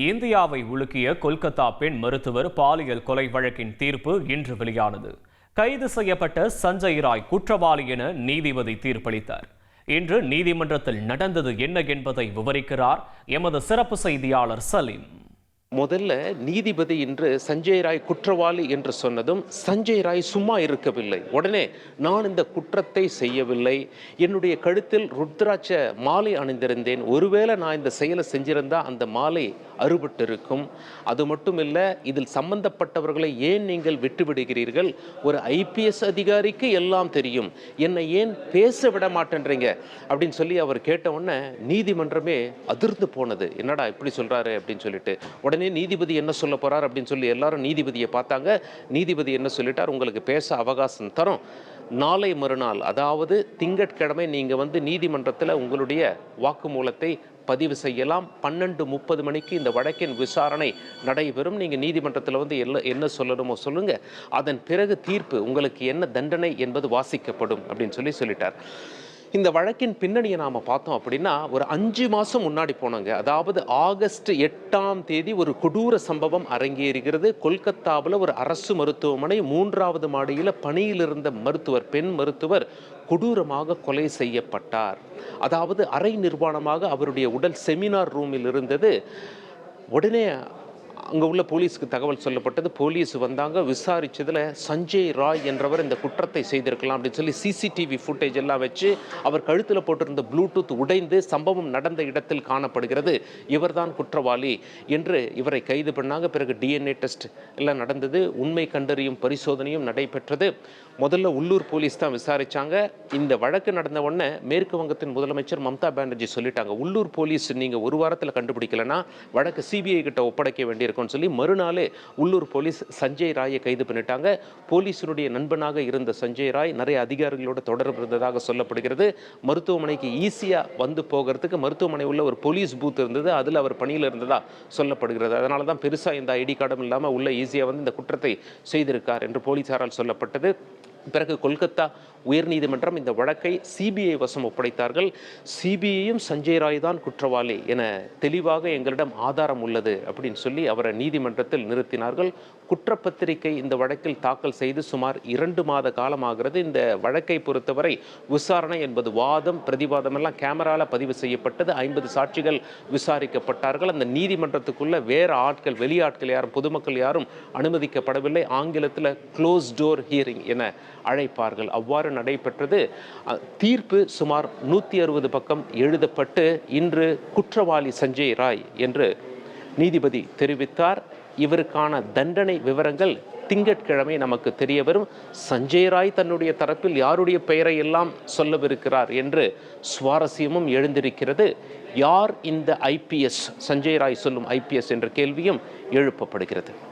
இந்தியாவை உலுக்கிய கொல்கத்தா பெண் மருத்துவர் பாலியல் கொலை வழக்கின் தீர்ப்பு இன்று வெளியானது. கைது செய்யப்பட்ட சஞ்சய் ராய் குற்றவாளி என நீதிபதி தீர்ப்பளித்தார். இன்று நீதிமன்றத்தில் நடந்தது என்ன என்பதை விவரிக்கிறார் எமது சிறப்பு செய்தியாளர் சலீம். முதல்ல நீதிபதி இன்று சஞ்சய் ராய் குற்றவாளி என்று சொன்னதும் சஞ்சய் ராய் சும்மா இருக்கவில்லை. உடனே நான் இந்த குற்றத்தை செய்யவில்லை, என்னுடைய கழுத்தில் ருத்ராட்ச மாலை அணிந்திருந்தேன், ஒருவேளை நான் இந்த செயலை செஞ்சிருந்தா அந்த மாலை அறுபட்டு இருக்கும், அது மட்டும் இல்லை இதில் சம்பந்தப்பட்டவர்களை ஏன் நீங்கள் விட்டுவிடுகிறீர்கள், ஒரு ஐபிஎஸ் அதிகாரிக்கு எல்லாம் தெரியும், என்னை ஏன் பேச விட மாட்டேன்றீங்க அப்படின்னு சொல்லி அவர் கேட்ட உடனே நீதிமன்றமே அதிர்ந்து போனது. என்னடா இப்படி சொல்றாரு அப்படின்னு சொல்லிட்டு உடனே நீதிபதி என்ன சொல்ல போறார் அப்படின்னு சொல்லி எல்லாரும் நீதிபதியை பார்த்தாங்க. நீதிபதி என்ன சொல்லிட்டார், உங்களுக்கு பேச அவகாசம் தரும், நாளை மறுநாள் அதாவது திங்கட்கிழமை நீங்க நீதிமன்றத்தில் உங்களுடைய வாக்குமூலத்தை பதிவு செய்யலாம். 12:30 மணிக்கு இந்த வழக்கின் விசாரணை நடைபெறும். நீங்க நீதிமன்றத்தில் என்ன சொல்லணுமோ சொல்லுங்க, அதன் பிறகு தீர்ப்பு உங்களுக்கு என்ன தண்டனை என்பது வாசிக்கப்படும் அப்படின்னு சொல்லிட்டார். இந்த வழக்கின் பின்னணியை நாம் பார்த்தோம் அப்படின்னா ஒரு 5 மாதம் முன்னாடி போனாங்க. அதாவது ஆகஸ்ட் 8ஆம் தேதி ஒரு கொடூர சம்பவம் அரங்கேறுகிறது. கொல்கத்தாவில் ஒரு அரசு மருத்துவமனை 3வது மாடியில் பணியில் இருந்த பெண் மருத்துவர் கொடூரமாக கொலை செய்யப்பட்டார். அதாவது அரை நிர்வாணமாக அவருடைய உடல் செமினார் ரூமில் இருந்தது. உடனே அங்கே உள்ள போலீஸுக்கு தகவல் சொல்லப்பட்டது. போலீஸ் வந்தாங்க. விசாரிச்சதில் சஞ்சய் ராய் என்றவர் இந்த குற்றத்தை செய்திருக்கலாம் அப்படின்னு சொல்லி சிசிடிவி ஃபுட்டேஜ் எல்லாம் வச்சு அவர் கழுத்தில் போட்டிருந்த ப்ளூடூத் உடைந்து சம்பவம் நடந்த இடத்தில் காணப்படுகிறது, இவர்தான் குற்றவாளி என்று இவரை கைது பண்ணாங்க. பிறகு டிஎன்ஏ டெஸ்ட் எல்லாம் நடந்தது, உண்மை கண்டறியும் பரிசோதனையும் நடைபெற்றது. முதல்ல உள்ளூர் போலீஸ் தான் விசாரிச்சாங்க. இந்த வழக்கு நடந்த உடனே மேற்கு வங்கத்தின் முதலமைச்சர் மம்தா பானர்ஜி சொல்லிட்டாங்க, உள்ளூர் போலீஸ் நீங்க ஒரு வாரத்தில் கண்டுபிடிக்கலன்னா வழக்கு சிபிஐ கிட்ட ஒப்படைக்க வேண்டியிருக்கும் சொல்லி மறுநாளே உள்ளூர் போலீஸ் சஞ்சய் ராயை கைது பண்ணிட்டாங்க. போலீஸினுடைய நண்பனாக இருந்த சஞ்சய் ராய் நிறைய அதிகாரிகளோட தொடர்பு இருந்ததாக சொல்லப்படுகிறது. மருத்துவமனைக்கு ஈஸியா போகிறதுக்கு மருத்துவமனை உள்ள ஒரு போலீஸ் பூத் இருந்தது, அதில் அவர் பணியில் இருந்ததா சொல்லப்படுகிறது. அதனால தான் பெருசா இந்த ஐடி கார்டும் இல்லாமல் உள்ள ஈஸியா இந்த குற்றத்தை செய்திருக்கார் என்று போலீசாரால் சொல்லப்பட்டது. பிறகு கொல்கத்தா உயர்நீதிமன்றம் இந்த வழக்கை சிபிஐ வசம் ஒப்படைத்தார்கள். சிபிஐயும் சஞ்சய் ராய் தான் குற்றவாளி என தெளிவாக எங்களிடம் ஆதாரம் உள்ளது அப்படின்னு சொல்லி அவரை நீதிமன்றத்தில் நிறுத்தினார்கள். குற்றப்பத்திரிகை இந்த வழக்கில் தாக்கல் செய்து சுமார் 2 மாத காலமாகிறது. இந்த வழக்கை பொறுத்தவரை விசாரணை என்பது வாதம் பிரதிவாதம் எல்லாம் கேமரால பதிவு செய்யப்பட்டது. 50 சாட்சிகள் விசாரிக்கப்பட்டார்கள். அந்த நீதிமன்றத்துக்குள்ள வேற ஆட்கள், வெளியாட்கள் யாரும், பொதுமக்கள் யாரும் அனுமதிக்கப்படவில்லை. ஆங்கிலத்தில் க்ளோஸ் டோர் ஹியரிங் என அழைப்பார்கள். அவ்வாறு நடைபெற்றது. தீர்ப்பு சுமார் 160 பக்கம் எழுதப்பட்டு இன்று குற்றவாளி சஞ்சய் ராய் என்று நீதிபதி தெரிவித்தார். இவருக்கான தண்டனை விவரங்கள் திங்கட்கிழமை நமக்கு தெரிய வரும். சஞ்சய் ராய் தன்னுடைய தரப்பில் யாருடைய பெயரை எல்லாம் சொல்லவிருக்கிறார் என்று சுவாரஸ்யமும் எழுந்திருக்கிறது. யார் இந்த ஐபிஎஸ், சஞ்சய் ராய் சொல்லும் ஐபிஎஸ் என்ற கேள்வியும் எழுப்பப்படுகிறது.